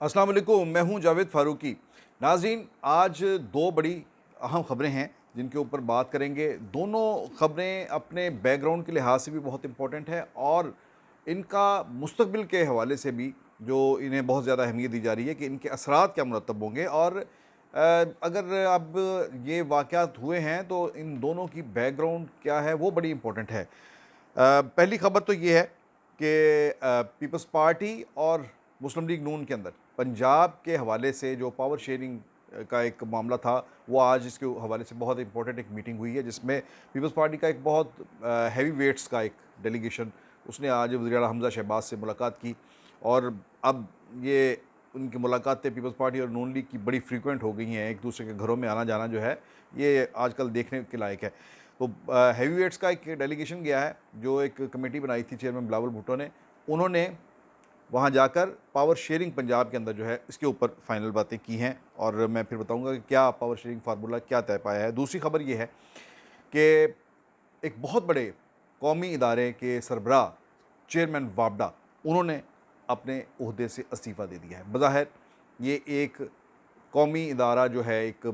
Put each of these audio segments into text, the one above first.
अस्सलाम वालेकुम, मैं हूं जावेद फ़ारूकी। नाज़रीन, आज दो बड़ी अहम ख़बरें हैं जिनके ऊपर बात करेंगे। दोनों ख़बरें अपने बैकग्राउंड के लिहाज से भी बहुत इम्पोर्टेंट है और इनका मुस्तक़बिल के हवाले से भी जो इन्हें बहुत ज़्यादा अहमियत दी जा रही है कि इनके असरात क्या मुरतब होंगे। और अगर अब ये वाक़यात हुए हैं तो इन दोनों की बैकग्राउंड क्या है वो बड़ी इम्पोर्टेंट है। पहली ख़बर तो ये है कि पीपल्स पार्टी और मुस्लिम लीग नून के अंदर पंजाब के हवाले से जो पावर शेयरिंग का एक मामला था, वो आज इसके हवाले से बहुत इंपॉर्टेंट एक मीटिंग हुई है जिसमें पीपल्स पार्टी का एक बहुत हैवी वेट्स का एक डेलीगेशन उसने आज वज़ीर आला हमज़ा शहबाज से मुलाकात की। और अब ये उनकी मुलाकातें पीपल्स पार्टी और नून लीग की बड़ी फ्रीक्वेंट हो गई हैं। एक दूसरे के घरों में आना जाना जो है ये आजकल देखने के लायक है। तो हैवी वेट्स का एक डेलीगेशन गया है जो एक कमेटी बनाई थी चेयरमैन बिलावल भुट्टो ने। उन्होंने वहाँ जाकर पावर शेयरिंग पंजाब के अंदर जो है इसके ऊपर फाइनल बातें की हैं और मैं फिर बताऊंगा कि क्या पावर शेयरिंग फार्मूला क्या तय पाया है। दूसरी खबर ये है कि एक बहुत बड़े कौमी इदारे के सरबराह चेयरमैन वापडा उन्होंने अपने ओहदे से इस्तीफ़ा दे दिया है। बज़ाहिर ये एक कौमी इदारा जो है, एक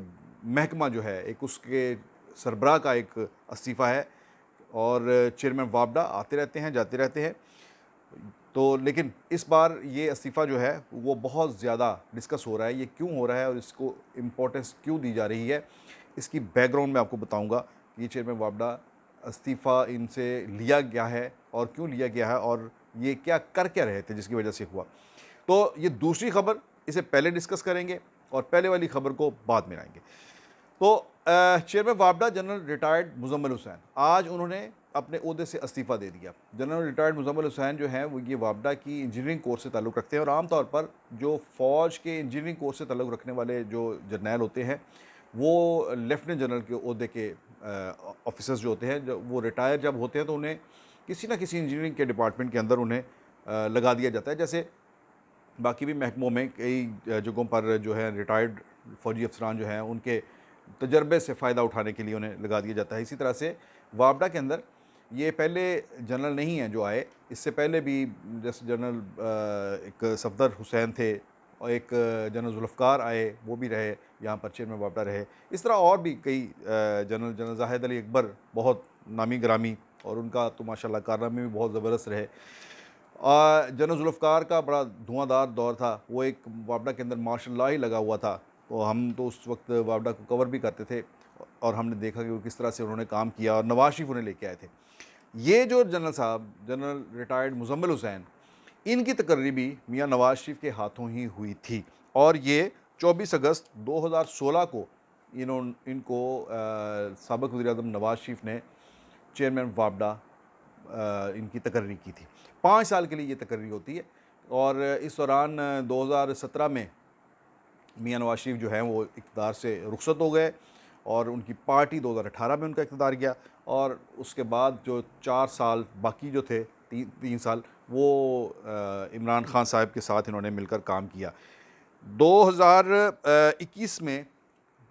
महकमा जो है, एक उसके सरबराह का एक इस्तीफ़ा है और चेयरमैन वापडा आते रहते हैं, जाते रहते हैं। तो लेकिन इस बार ये इस्तीफ़ा जो है वो बहुत ज़्यादा डिस्कस हो रहा है। ये क्यों हो रहा है और इसको इम्पोर्टेंस क्यों दी जा रही है, इसकी बैकग्राउंड मैं आपको बताऊंगा कि ये चेयरमैन वापडा इस्तीफ़ा इनसे लिया गया है और क्यों लिया गया है और ये क्या रहे थे जिसकी वजह से हुआ। तो ये दूसरी खबर, इसे पहले डिस्कस करेंगे और पहले वाली खबर को बाद में लाएंगे। तो चेयरमैन वापडा जनरल रिटायर्ड मुजम्मिल हुसैन, आज उन्होंने अपने ओहदे से इस्तीफ़ा दे दिया। जनरल रिटायर्ड मुजम्मिल हुसैन जो हैं वो ये वापडा की इंजीनियरिंग कोर्स से ताल्लुक़ रखते हैं और आम तौर पर जो फ़ौज के इंजीनियरिंग कोर्स से ताल्लुक़ रखने वाले जो जर्नैल होते हैं वो लेफ्टिनेंट जनरल के ओहदे के ऑफिसर्स जो होते हैं, जब वो रिटायर जब होते हैं तो उन्हें किसी न किसी इंजीनियरिंग के डिपार्टमेंट के अंदर उन्हें लगा दिया जाता है। जैसे बाकी भी महकमों में कई जगहों पर जो है रिटायर्ड फ़ौजी अफसरान जो हैं उनके तजर्बे से फ़ायदा उठाने के लिए उन्हें लगा दिया जाता है। इसी तरह से वापडा के अंदर ये पहले जनरल नहीं हैं जो आए, इससे पहले भी जैसे जनरल एक सफदर हुसैन थे और एक जनरल जुल्फ़कार आए, वो भी रहे, यहाँ पर चेयरमैन वापडा रहे। इस तरह और भी कई जनरल ज़ाहिद अली अकबर बहुत नामी गिरामी और उनका तो माशाल्लाह कारनामे भी बहुत ज़बरदस्त रहे। जनरल जुल्फ़कार का बड़ा धुआंधार दौर था, वो एक वापडा के अंदर मार्शल लॉ ही लगा हुआ था। तो हम तो उस वक्त वापडा को कवर भी करते थे और हमने देखा कि वो किस तरह से उन्होंने काम किया और नवाज शरीफ उन्हें लेके आए थे। ये जो जनरल साहब जनरल रिटायर्ड मुजम्मिल हुसैन, इनकी तकर्री भी मियाँ नवाज शरीफ के हाथों ही हुई थी और ये 24 अगस्त 2016 को इनको साबिक़ वज़ीर-ए-आज़म नवाज शरीफ ने चेयरमैन वापडा इनकी तकर्री की थी। 5 साल के लिए ये तकर्री होती है और इस दौरान 2017 में मियाँ नवाज शरीफ जो हैं वो इक़्तिदार से रुखसत हो गए और उनकी पार्टी 2018 में उनका इक़्तिदार गया और उसके बाद जो 4 साल बाकी जो थे, 3 साल, वो इमरान खान साहब के साथ इन्होंने मिलकर काम किया। 2021 में,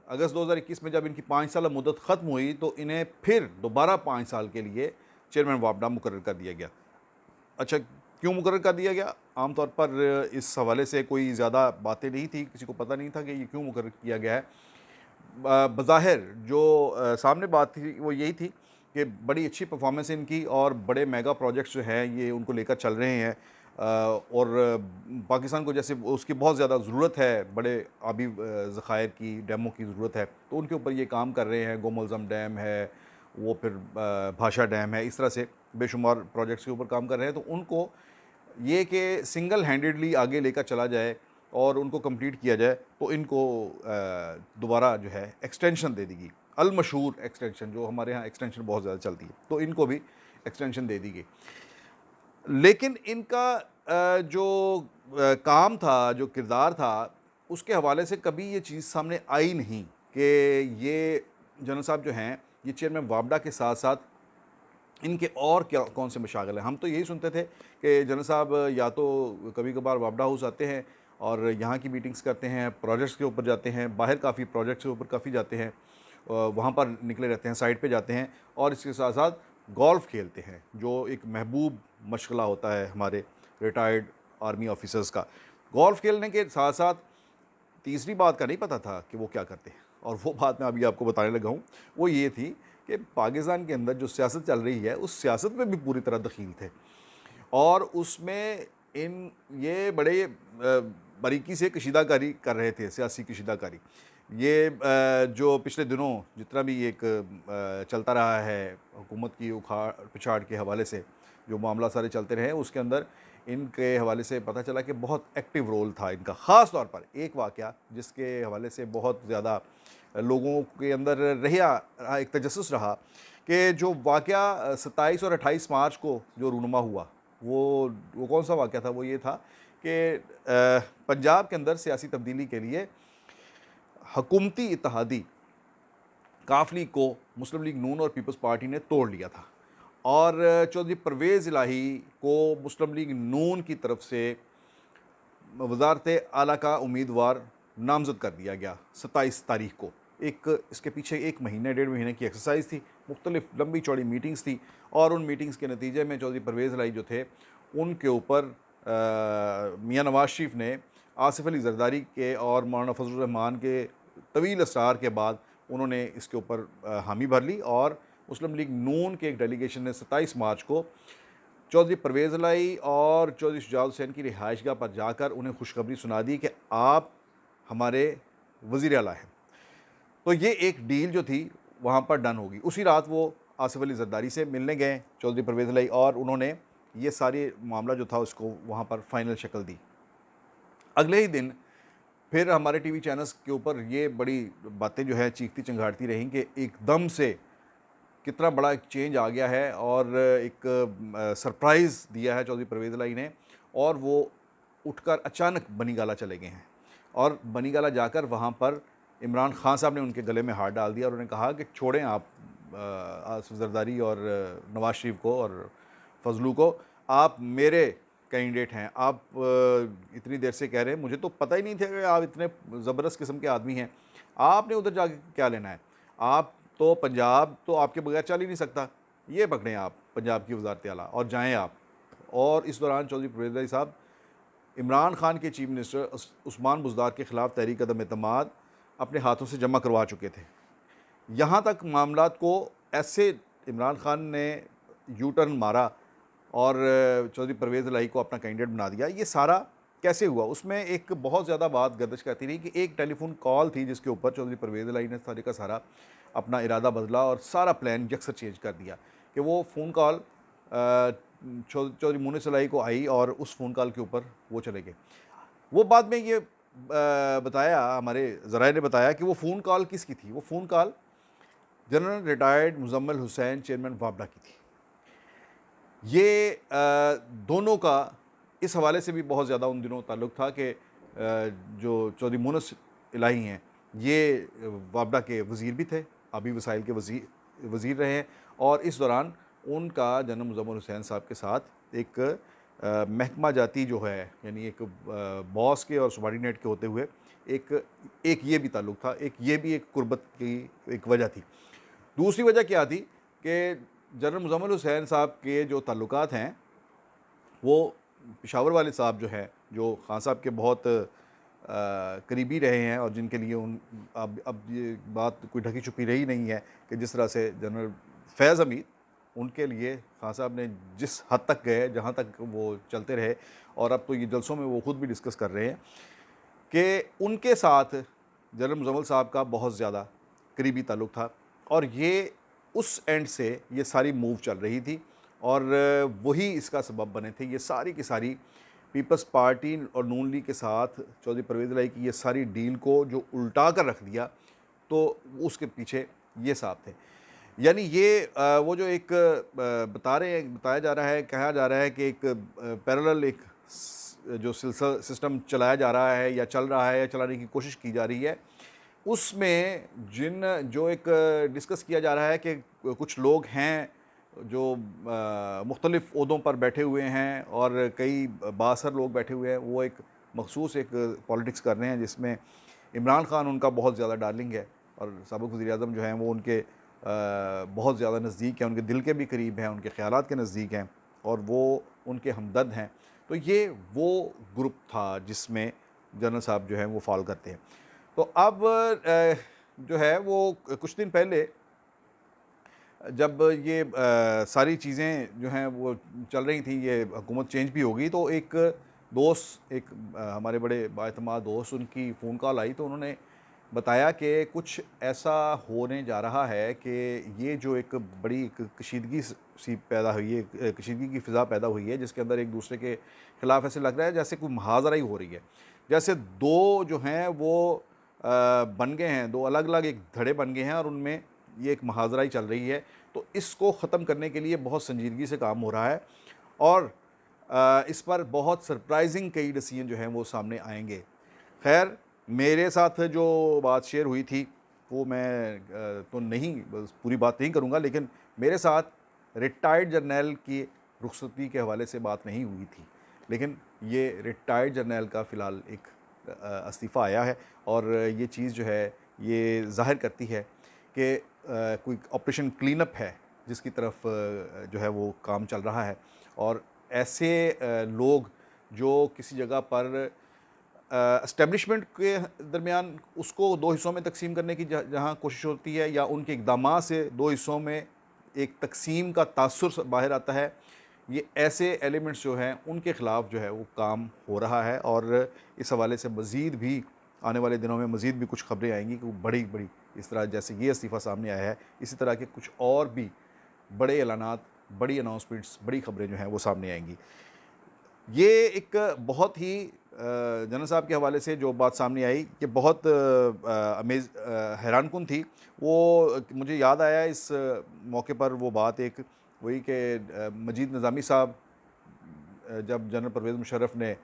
अगस्त 2021 में जब इनकी 5 साल मुद्दत ख़त्म हुई तो इन्हें फिर दोबारा 5 साल के लिए चेयरमैन वापडा मुकर्रर कर दिया गया। अच्छा, क्यों मुकर्रर कर दिया गया? आम तौर पर इस हवाले से कोई ज़्यादा बातें नहीं थी, किसी को पता नहीं था कि ये क्यों मुकर्रर किया गया है। बज़ाहिर जो सामने बात थी वो यही थी कि बड़ी अच्छी परफॉर्मेंस इनकी और बड़े मेगा प्रोजेक्ट्स जो हैं ये उनको लेकर चल रहे हैं और पाकिस्तान को जैसे उसकी बहुत ज़्यादा ज़रूरत है, बड़े आबी ज़खायर की, डैमों की ज़रूरत है, तो उनके ऊपर ये काम कर रहे हैं। गोमलज़म डैम है, वो फिर भाषा डैम है, इस तरह से बेशुमार प्रोजेक्ट्स के ऊपर काम कर रहे हैं। तो उनको ये कि सिंगल हैंडेडली आगे लेकर चला जाए और उनको कंप्लीट किया जाए तो इनको दोबारा जो है एक्सटेंशन दे दी गई। अल-मशहूर एक्सटेंशन, जो हमारे यहाँ एक्सटेंशन बहुत ज़्यादा चलती है, तो इनको भी एक्सटेंशन दे दी गई। लेकिन इनका जो काम था, जो किरदार था, उसके हवाले से कभी ये चीज़ सामने आई नहीं कि ये जनरल साहब जो हैं ये चेयरमैन वापडा के साथ-साथ इनके और क्या कौन से मशागिल हैं। हम तो यही सुनते थे कि जनरल साहब या तो कभी-कभार वापडा हाउस आते हैं और यहाँ की मीटिंग्स करते हैं, प्रोजेक्ट्स के ऊपर जाते हैं, बाहर काफ़ी प्रोजेक्ट्स के ऊपर काफ़ी जाते हैं, वहाँ पर निकले रहते हैं, साइट पे जाते हैं और इसके साथ-साथ गोल्फ़ खेलते हैं, जो एक महबूब मशगला होता है हमारे रिटायर्ड आर्मी ऑफिसर्स का। गोल्फ़ खेलने के साथ साथ तीसरी बात का नहीं पता था कि वो क्या करते हैं, और वो बात मैं अभी आपको बताने लगा हूँ। वो ये थी कि पाकिस्तान के अंदर जो सियासत चल रही है, उस सियासत में भी पूरी तरह दखील थे, और उसमें इन ये बड़े बारीकी से कशीदाकारी कर रहे थे, सियासी कशीदाकारी। ये जो पिछले दिनों जितना भी एक चलता रहा है हुकूमत की उखाड़-पिछाड़ के हवाले से, जो मामला सारे चलते रहे, उसके अंदर इनके हवाले से पता चला कि बहुत एक्टिव रोल था इनका। ख़ास तौर पर एक वाक़या जिसके हवाले से बहुत ज़्यादा लोगों के अंदर एक तजस्सुस रहा, कि जो वाक़या 27 और 28 मार्च को जो रूनुमा हुआ, वो कौन-सा वाक़या था? वो ये था कि पंजाब के अंदर सियासी तब्दीली के लिए हुकूमती इत्तेहादी काफ़िले को मुस्लिम लीग नून और पीपल्स पार्टी ने तोड़ लिया था, और चौधरी परवेज़ इलाही को मुस्लिम लीग नून की तरफ से वज़ारत आला का उम्मीदवार नामज़द कर दिया गया 27 तारीख को। इसके पीछे 1 महीने, डेढ़ महीने की एक्सरसाइज़ थी, मुख्तलिफ़ लंबी चौड़ी मीटिंग्स थी, और उन मीटिंग्स के नतीजे में चौधरी परवेज़ इलाही जो थे, उनके ऊपर मियाँ नवाज़ शरीफ ने आसिफ़ अली ज़रदारी के और मौलाना फ़ज़लुर रहमान के तवील असरार के बाद उन्होंने इसके ऊपर हामी भर ली, और मुस्लिम लीग नून के एक डेलीगेशन ने 27 मार्च को चौधरी परवेज़ इलाही और चौधरी शुजात हुसैन की रिहाइशगाह पर जाकर उन्हें खुशखबरी सुना दी कि आप हमारे वज़ीर आला हैं। तो ये एक डील जो थी वहाँ पर डन होगी। उसी रात वो आसिफ़ अली ज़रदारी से मिलने गए चौधरी परवेज़ इलाही, और उन्होंने ये सारे मामला जो था उसको वहाँ पर फ़ाइनल शक्ल दी। अगले ही दिन फिर हमारे टीवी चैनल्स के ऊपर ये बड़ी बातें जो है चीखती चिंगाड़ती रहीं कि एकदम से कितना बड़ा एक चेंज आ गया है, और एक सरप्राइज़ दिया है चौधरी परवेज़ इलाही ने, और वो उठकर अचानक बनीगाला चले गए हैं, और बनीगाला जाकर वहाँ पर इमरान खान साहब ने उनके गले में हाथ डाल दिया, और उन्होंने कहा कि छोड़ें आप आसिफ ज़रदारी और नवाज़ शरीफ को और फजलू को, आप मेरे कैंडिडेट हैं। आप इतनी देर से कह रहे हैं, मुझे तो पता ही नहीं था कि आप इतने ज़बरदस्त किस्म के आदमी हैं। आपने उधर जाके क्या लेना है? आप तो पंजाब तो आपके बगैर चल ही नहीं सकता। ये पकड़ें आप पंजाब की वज़ारत आला और जाएँ आप। और इस दौरान चौधरी परवेज़ इलाही साहब इमरान खान के चीफ मिनिस्टर उस्मान बुज़दार के ख़िलाफ़ तहरीक अदम-ए-एतमाद अपने हाथों से जमा करवा चुके थे। यहाँ तक मामलात को ऐसे इमरान खान ने यू टर्न मारा और चौधरी परवेज़ इलाही को अपना कैंडिडेट बना दिया। ये सारा कैसे हुआ? उसमें एक बहुत ज़्यादा बात गर्दिश करती रही कि एक टेलीफ़ोन कॉल थी जिसके ऊपर चौधरी परवेज़ इलाही ने सारे का सारा अपना इरादा बदला और सारा प्लान यकसर चेंज कर दिया, कि वो फ़ोन कॉल चौधरी मुनीस इलाही को आई, और उस फ़ोन कॉल के ऊपर वो चले गए। वो बाद में ये बताया, हमारे ज़राए ने बताया कि वो फ़ोन कॉल किसकी थी? वो phone call general retired Muzammil Hussain chairman वापडा की थी। ये दोनों का इस हवाले से भी बहुत ज़्यादा उन दिनों ताल्लुक़ था कि जो चौधरी मुनीस इलाही हैं, ये वापडा के वज़ीर भी थे, आबी वसाइल के वज़ीर रहे हैं, और इस दौरान उनका जनरल मुज़म्मिल हुसैन साहब के साथ एक महकमा जाती जो है, यानी एक बॉस के और सबॉर्डिनेट के होते हुए एक ये भी ताल्लुक़ था, एक ये भी एक कुर्बत की एक वजह थी। दूसरी वजह क्या थी कि जनरल मुज़म्मिल हुसैन साहब के जो ताल्लुकात हैं, वो पेशावर वाले साहब जो हैं, जो खान साहब के बहुत करीबी रहे हैं, और जिनके लिए अब ये बात कोई ढकी छुपी रही नहीं है कि जिस तरह से जनरल फैज़ हमीद, उनके लिए खान साहब ने जिस हद तक गए, जहाँ तक वो चलते रहे, और अब तो ये जलसों में वो ख़ुद भी डिस्कस कर रहे हैं कि उनके साथ जनरल मुज़म्मिल साहब का बहुत ज़्यादा करीबी ताल्लुक़ था, और ये उस एंड से ये सारी मूव चल रही थी, और वही इसका सबब बने थे। ये सारी की सारी पीपल्स पार्टी और नून लीग के साथ चौधरी परवेज़ इलाही की ये सारी डील को जो उल्टा कर रख दिया, तो उसके पीछे ये साहब थे। यानी ये वो जो एक बताया जा रहा है, कहा जा रहा है कि एक पैरेलल एक जो सिस्टम चलाया जा रहा है, या चल रहा है, या चलाने की कोशिश की जा रही है, उसमें जो एक डिस्कस किया जा रहा है कि कुछ लोग हैं जो मुख्तलिफ़ ओहदों पर बैठे हुए हैं, और कई बाअसर लोग बैठे हुए हैं, वो एक मखसूस एक पॉलिटिक्स कर रहे हैं, जिसमें इमरान खान उनका बहुत ज़्यादा डार्लिंग है, और साबिक़ वज़ीर-ए-आज़म जो हैं वो उनके बहुत ज़्यादा नज़दीक हैं, उनके दिल के भी करीब हैं, उनके ख़यालात के नज़दीक हैं, और वो उनके हमदर्द हैं। तो ये वो ग्रुप था जिसमें जनरल साहब जो हैं वो फॉलो करते हैं। तो अब जो है वो कुछ दिन पहले जब ये सारी चीज़ें जो हैं वो चल रही थी, ये हुकूमत चेंज भी हो गई, तो एक दोस्त, एक हमारे बड़े बाएतमाद दोस्त, उनकी फ़ोन कॉल आई, तो उन्होंने बताया कि कुछ ऐसा होने जा रहा है कि ये जो एक बड़ी एक कशीदगी सी पैदा हुई है, कशीदगी की फ़िज़ा पैदा हुई है, जिसके अंदर एक दूसरे के ख़िलाफ़ ऐसे लग रहा है जैसे कोई मुहाज़रा ही हो रही है। जैसे 2 जो हैं वो बन गए हैं, 2 अलग-अलग एक धड़े बन गए हैं और उनमें ये एक मुहाज़रा ही चल रही है। तो इसको ख़त्म करने के लिए बहुत संजीदगी से काम हो रहा है और इस पर बहुत सरप्राइज़िंग कई डिसीजन जो हैं वो सामने आएँगे। ख़ैर, मेरे साथ जो बात शेयर हुई थी वो मैं तो नहीं बस पूरी बात नहीं करूँगा, लेकिन मेरे साथ रिटायर्ड जर्नैल की रुख़सती के हवाले से बात नहीं हुई थी। लेकिन ये रिटायर्ड जर्नैल का फ़िलहाल एक इस्तीफ़ा आया है और ये चीज़ जो है ये ज़ाहिर करती है कि कोई ऑपरेशन क्लीनअप है जिसकी तरफ जो है वो काम चल रहा है। और ऐसे लोग जो किसी जगह पर एस्टेब्लिशमेंट के दरमियान उसको 2 हिस्सों में तक़सीम करने की जहाँ कोशिश होती है, या उनके इक़दामात से 2 हिस्सों में एक तक़सीम का तासुर बाहर आता है, ये ऐसे एलिमेंट्स जो हैं उनके ख़िलाफ़ जो है वो काम हो रहा है। और इस हवाले से मज़ीद भी आने वाले दिनों में मज़ीद भी कुछ ख़बरें आएँगी कि वो बड़ी-बड़ी, इस तरह जैसे ये इस्तीफ़ा सामने आया है, इसी तरह के कुछ और भी बड़े ऐलानात, बड़ी अनाउंसमेंट्स, बड़ी ख़बरें जो हैं वो सामने आएँगी। ये एक बहुत ही जनरल साहब के हवाले से जो बात सामने आई, ये बहुत हैरानकुन थी। वो मुझे याद आया इस मौके पर वो बात एक, वही कि मजीद निज़ामी साहब जब जनरल परवेज़ मुशर्रफ ने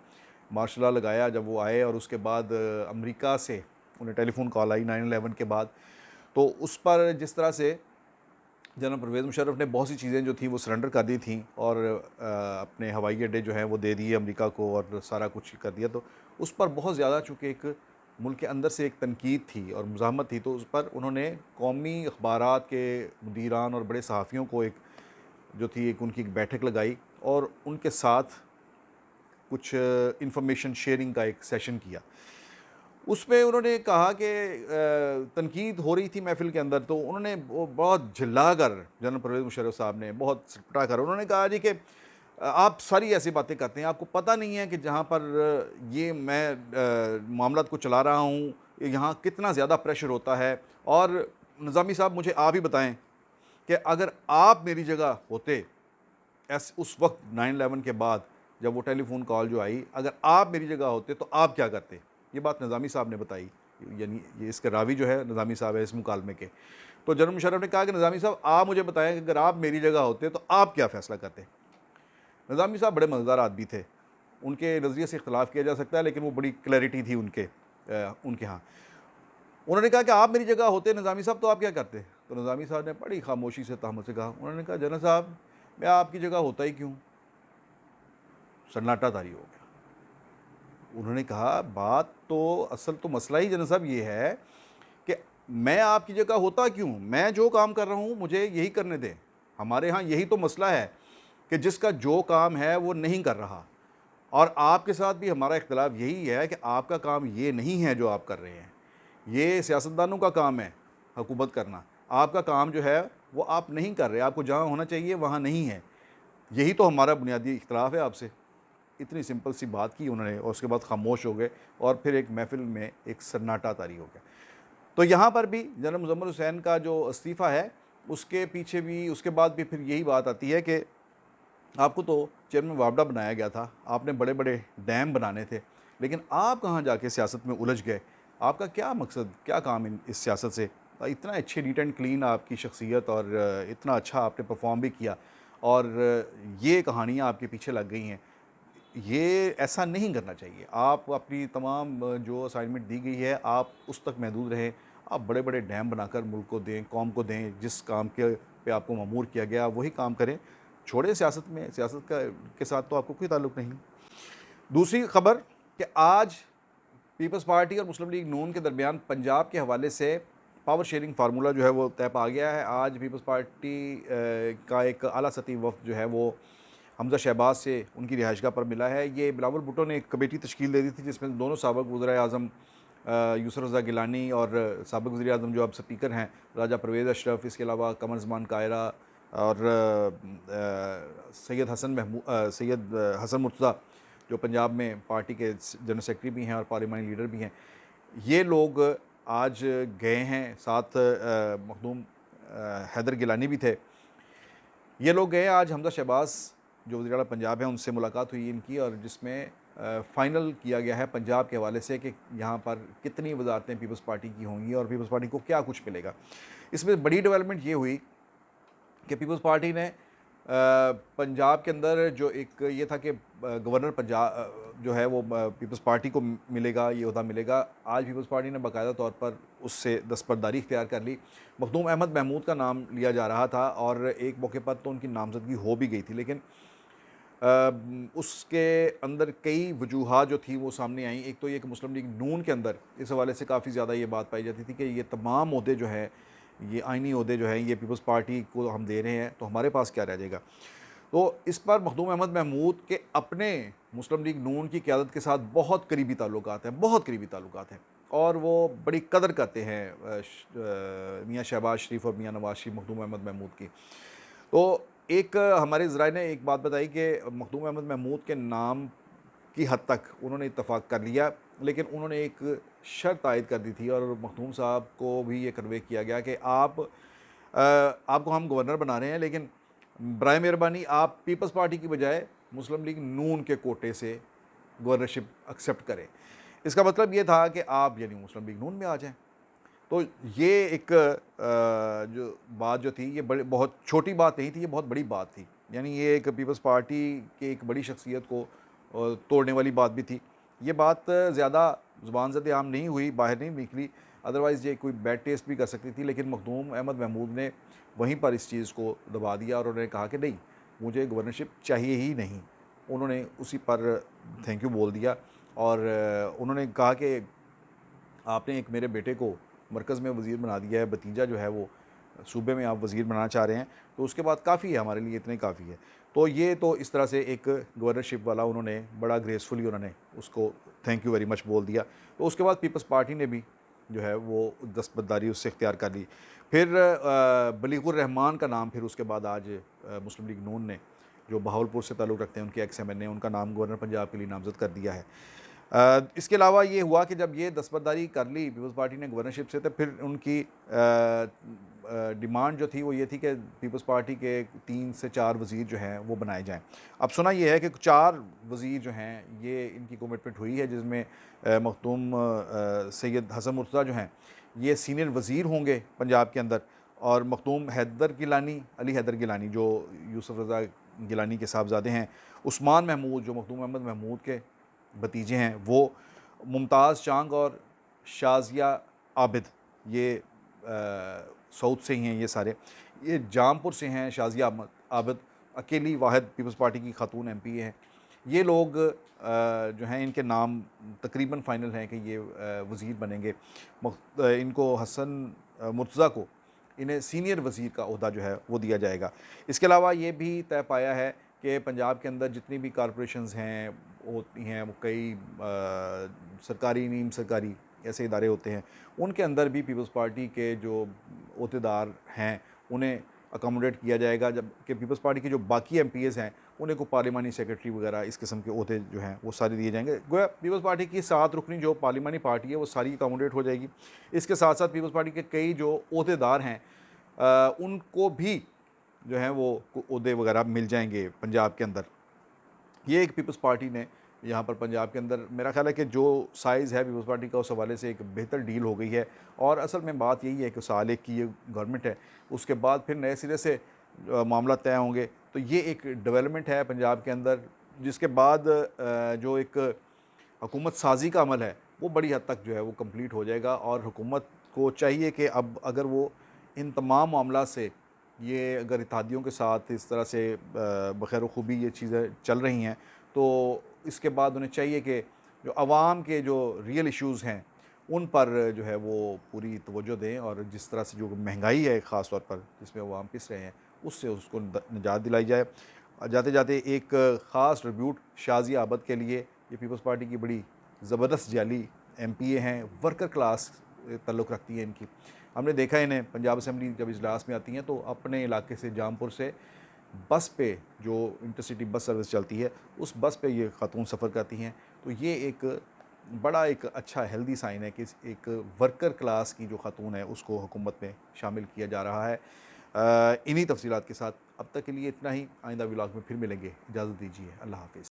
मार्शल लॉ लगाया, जब वो आए और उसके बाद अमेरिका से उन्हें टेलीफ़ोन कॉल आई 9/11 के बाद, तो उस पर जिस तरह से जनरल परवेज़ मुशर्रफ ने बहुत सी चीज़ें जो थी वो सरेंडर कर दी थी और अपने हवाई अड्डे जो हैं वो दे दिए अमेरिका को और सारा कुछ कर दिया, तो उस पर बहुत ज़्यादा चूँकि एक मुल्क के अंदर से एक तनकीद थी और मुज़ाहमत थी, तो उस पर उन्होंने कौमी अखबारात के मुदीरान और बड़े सहाफ़ियों को एक जो थी एक उनकी एक बैठक लगाई और उनके साथ कुछ इंफॉर्मेशन शेयरिंग का एक सेशन किया। उसमें उन्होंने कहा कि तनकीद हो रही थी महफ़िल के अंदर, तो उन्होंने वो बहुत झिल्ला कर, जनरल परवेज़ मुशर्रफ साहब ने बहुत सटपटा कर उन्होंने कहा जी कि आप सारी ऐसी बातें करते हैं, आपको पता नहीं है कि जहाँ पर ये मैं मामलात को चला रहा हूँ, यहाँ कितना ज़्यादा प्रेशर होता है। और निज़ामी साहब, मुझे आप ही बताएँ कि अगर आप मेरी जगह होते उस वक़्त 9/11 के बाद जब वो टेलीफ़ोन कॉल जो आई, अगर आप मेरी जगह होते तो आप क्या करते? ये बात निज़ामी साहब ने बताई, यानी ये इसके रावी जो है निज़ामी साहब है इस मुकालमे के। तो जनरल मुशर्रफ ने कहा कि निज़ामी साहब, आप मुझे बताएँ कि अगर आप मेरी जगह होते तो आप क्या फ़ैसला करते? निज़ामी साहब बड़े मज़ेदार आदमी थे। उनके नज़रिए से इख्तिलाफ़ किया जा सकता है, लेकिन वो बड़ी क्लैरिटी थी उनके यहाँ। उन्होंने कहा कि आप मेरी जगह होते निज़ामी साहब तो आप क्या करते? तो निज़ामी साहब ने बड़ी ख़ामोशी से तहम्मुल से कहा, उन्होंने कहा, जनरल साहब, मैं आपकी जगह होता ही क्यों? सन्नाटा तारी हो गया। उन्होंने कहा, बात तो असल तो मसला ही जनरल साहब ये है कि मैं आपकी जगह होता क्यों? मैं जो काम कर रहा हूँ मुझे यही करने दें। हमारे यहाँ यही तो मसला है कि जिसका जो काम है वो नहीं कर रहा, और आपके साथ भी हमारा इख्तिलाफ़ यही है कि आपका काम ये नहीं है जो आप कर रहे हैं। ये सियासतदानों का काम है हुकूमत करना। आपका काम जो है वो आप नहीं कर रहे, आपको जहाँ होना चाहिए वहाँ नहीं है। यही तो हमारा बुनियादी इख्तिलाफ़ है आपसे। इतनी सिंपल सी बात की उन्होंने और उसके बाद ख़ामोश हो गए और फिर एक महफ़िल में एक सन्नाटा तारी हो गया। तो यहाँ पर भी जनरल मुज़म्मिल हुसैन का जो इस्तीफ़ा है, उसके पीछे भी, उसके बाद भी फिर यही बात आती है कि आपको तो चेयरमैन वापडा बनाया गया था, आपने बड़े-बड़े डैम बनाने थे, लेकिन आप कहाँ जाके सियासत में उलझ गए? आपका क्या मकसद, क्या काम इस सियासत से? इतना अच्छे नीट एंड क्लीन आपकी शख्सियत और इतना अच्छा आपने परफ़ॉर्म भी किया और ये कहानियाँ आपके पीछे लग गई हैं। ये ऐसा नहीं करना चाहिए। आप अपनी तमाम जो असाइनमेंट दी गई है, आप उस तक महदूद रहें। आप बड़े-बड़े डैम बनाकर मुल्क को दें, कौम को दें, जिस काम के पे आपको मअमूर किया गया, वही काम करें। छोड़ें सियासत में, सियासत का के साथ तो आपको कोई ताल्लुक नहीं। दूसरी खबर कि आज पीपल्स पार्टी और मुस्लिम लीग नून के दरमियान पंजाब के हवाले से पावर शेयरिंग फार्मूला जो है वो तय पा गया है। आज पीपल्स पार्टी का एक आला सतही वफ़द जो है वो हमज़ा शहबाज से उनकी रिहाइशगाह पर मिला है। ये बिलावल भुट्टो ने एक कमेटी तश्कील दे दी थी जिसमें दोनों साबिक़ वज़ीर-ए-आज़म यूसुफ़ रज़ा गिलानी और साबिक़ वज़ीर-ए-आज़म जो अब स्पीकर हैं राजा परवेज़ अशरफ, इसके अलावा कमर ज़मान कायरा और सैयद हसन मुर्तज़ा जो पंजाब में पार्टी के जनरल सेक्रेटरी भी हैं और पार्लियामानी लीडर भी हैं, ये लोग आज गए हैं। साथ मखदूम हैदर गिलानी भी थे। ये लोग गए आज हमज़ा शहबाज जो वज़ीर आला पंजाब हैं उनसे मुलाकात हुई इनकी, और जिसमें फ़ाइनल किया गया है पंजाब के हवाले से कि यहाँ पर कितनी वज़ारतें पीपल्स पार्टी की होंगी और पीपल्स पार्टी को क्या कुछ मिलेगा। इसमें बड़ी डेवलपमेंट ये हुई कि पीपल्स पार्टी ने पंजाब के अंदर जो एक ये था कि गवर्नर पंजाब जो है वो पीपल्स पार्टी को मिलेगा, ये ओहदा मिलेगा। आज पीपल्स पार्टी ने बाकायदा तौर पर उससे दस्तबरदारी इख्तियार कर ली। मखदूम अहमद महमूद का नाम लिया जा रहा था और एक मौके पर तो उनकी नामज़दगी हो भी गई थी, लेकिन उसके अंदर कई वजूहात जो थी वो सामने आई। एक तो ये कि मुस्लिम लीग नून के अंदर इस हवाले से काफ़ी ज़्यादा ये बात पाई जाती थी कि ये तमाम ओहदे जो हैं, ये आइनी ओहदे जो हैं, ये पीपल्स पार्टी को हम दे रहे हैं, तो हमारे पास क्या रह जाएगा। तो इस पर मखदूम अहमद महमूद के अपने मुस्लिम लीग नून की क़यादत के साथ बहुत करीबी ताल्लुकात हैं, बहुत करीबी ताल्लुकात हैं, और वो बड़ी कदर करते हैं मियाँ शहबाज शरीफ और मियाँ नवाज़ शरीफ मखदूम अहमद महमूद की। तो एक हमारे ज़राए ने एक बात बताई कि मखदूम अहमद महमूद के नाम की हद तक उन्होंने इत्तफ़ाक़ कर लिया, लेकिन उन्होंने एक शर्त आयद कर दी थी और मखदूम साहब को भी ये कन्वे किया गया कि आपको हम गवर्नर बना रहे हैं, लेकिन बराए मेहरबानी आप पीपल्स पार्टी की बजाय मुस्लिम लीग नून के कोटे से गवर्नरशिप एक्सेप्ट करें। इसका मतलब ये था कि आप यानी मुस्लिम लीग नून में आ जाएँ। तो ये एक जो बात जो थी ये बड़ी बहुत छोटी बात नहीं थी, ये बहुत बड़ी बात थी। यानी ये एक पीपल्स पार्टी की एक बड़ी शख्सियत को तोड़ने वाली बात भी थी। ये बात ज़्यादा ज़ुबान ज़द आम नहीं हुई, बाहर नहीं निकली, अदरवाइज़ ये कोई बैड टेस्ट भी कर सकती थी, लेकिन मखदूम अहमद महमूद ने वहीं पर इस चीज़ को दबा दिया और उन्होंने कहा कि नहीं, मुझे गवर्नरशिप चाहिए ही नहीं। उन्होंने उसी पर थैंक यू बोल दिया और उन्होंने कहा कि आपने एक मेरे बेटे को मरकज़ में वज़ीर बना दिया है, भतीजा जो है वो सूबे में आप वज़ीर बनाना चाह रहे हैं, तो उसके बाद काफ़ी है, हमारे लिए इतना ही काफ़ी है। तो ये तो इस तरह से एक गवर्नरशिप वाला उन्होंने बड़ा ग्रेसफुली उन्होंने उसको थैंक यू वेरी मच बोल दिया। तो उसके बाद पीपल्स पार्टी ने भी जो है वो दस्तबरदारी उससे इख्तियार कर ली। फिर बलीगुर रहमान का नाम फिर उसके बाद आज मुस्लिम लीग नून ने, जो बहावलपुर से ताल्लुक़ रखते हैं, उनके एक्स एम एन ए, उनका नाम गवर्नर पंजाब के लिए नामज़द कर दिया है। इसके अलावा ये हुआ कि जब ये दस्तबरदारी कर ली पीपल्स पार्टी ने गवर्नरशिप से, तो फिर उनकी डिमांड जो थी वो ये थी कि पीपल्स पार्टी के 3 से 4 वज़ीर जो हैं वो बनाए जाएँ। अब सुना ये है कि 4 वज़ीर जो हैं ये इनकी कमिटमेंट हुई है, जिसमें मखदूम सैयद हसन मुर्तज़ा जो हैं ये सीनियर वज़ीर होंगे पंजाब के अंदर, और मखदूम अली हैदर गिलानी जो यूसुफ़ रज़ा गिलानी के साहबज़ादे हैं, उस्मान महमूद जो मखदूम अहमद महमूद के भतीजे हैं वो, मुमताज़ चांग और शाज़िया आबिद, ये साउथ से ही हैं, ये सारे ये जामपुर से हैं। शाज़िया आबिद अकेली वाहिद पीपल्स पार्टी की खातून MP हैं। ये लोग जो हैं इनके नाम तकरीबन फ़ाइनल हैं कि ये वज़ीर बनेंगे। इनको हसन मुर्तज़ा को इन्हें सीनियर वज़ीर का ओहदा जो है वो दिया जाएगा। इसके अलावा ये भी तय पाया है कि पंजाब के अंदर जितनी भी कॉरपोरेशंस हैं होती हैं, वो कई सरकारी नीम सरकारी ऐसे इदारे होते हैं, उनके अंदर भी पीपल्स पार्टी के जो ओहदेदार हैं उन्हें अकोमोडेट किया जाएगा, जबकि पीपल्स पार्टी के जो बाकी MPs हैं उन्हें को पार्लिमानी सेक्रेटरी वगैरह इस किस्म के ओहदे जो हैं वो सारे दिए जाएंगे। गोया पीपल्स पार्टी की 7 रुकनी जो पार्लिमानी पार्टी है वो सारी अकोमोडेट हो जाएगी। इसके साथ साथ पीपल्स पार्टी के कई जो ओहदेदार हैं उनको भी जो हैं वो ओहदे वगैरह मिल जाएंगे पंजाब के अंदर। ये एक पीपल्स पार्टी ने यहाँ पर पंजाब के अंदर, मेरा ख्याल है कि जो साइज़ है पीपल्स पार्टी का उस हवाले से एक बेहतर डील हो गई है। और असल में बात यही है कि साल एक की ये गवर्नमेंट है, उसके बाद फिर नए सिरे से मामला तय होंगे। तो ये एक डेवलपमेंट है पंजाब के अंदर, जिसके बाद जो एक हुकूमत साजी का अमल है वो बड़ी हद तक जो है वो कंप्लीट हो जाएगा। और हुकूमत को चाहिए कि अब अगर वो इन तमाम मामला से, ये अगर इत्तेहादियों के साथ इस तरह से बखैर खूबी ये चीज़ें चल रही हैं, तो इसके बाद उन्हें चाहिए कि जो आवाम के जो रियल इश्यूज़ हैं उन पर जो है वो पूरी तवज्जो दें, और जिस तरह से जो महंगाई है ख़ास तौर पर जिसमें आवाम पिस रहे हैं उससे उसको निजात दिलाई जाए। जाते जाते एक ख़ास ट्रिब्यूट शाज़िया अबद के लिए। ये पीपल्स पार्टी की बड़ी ज़बरदस्त जाली एमपीए हैं, वर्कर क्लास ताल्लुक़ रखती है इनकी। हमने देखा है इन्हें पंजाब असेंबली जब इजलास में आती हैं तो अपने इलाके से जामपुर से बस पे, जो इंटरसिटी बस सर्विस चलती है, उस बस पे ये खातून सफ़र करती हैं। तो ये एक बड़ा एक अच्छा हेल्दी साइन है कि एक वर्कर क्लास की जो खातून है उसको हुकूमत में शामिल किया जा रहा है। इन्हीं तफसीलात के साथ अब तक के लिए इतना ही। आइंदा व्लॉग में फिर मिलेंगे। इजाज़त दीजिए। अल्लाह हाफ़िज़।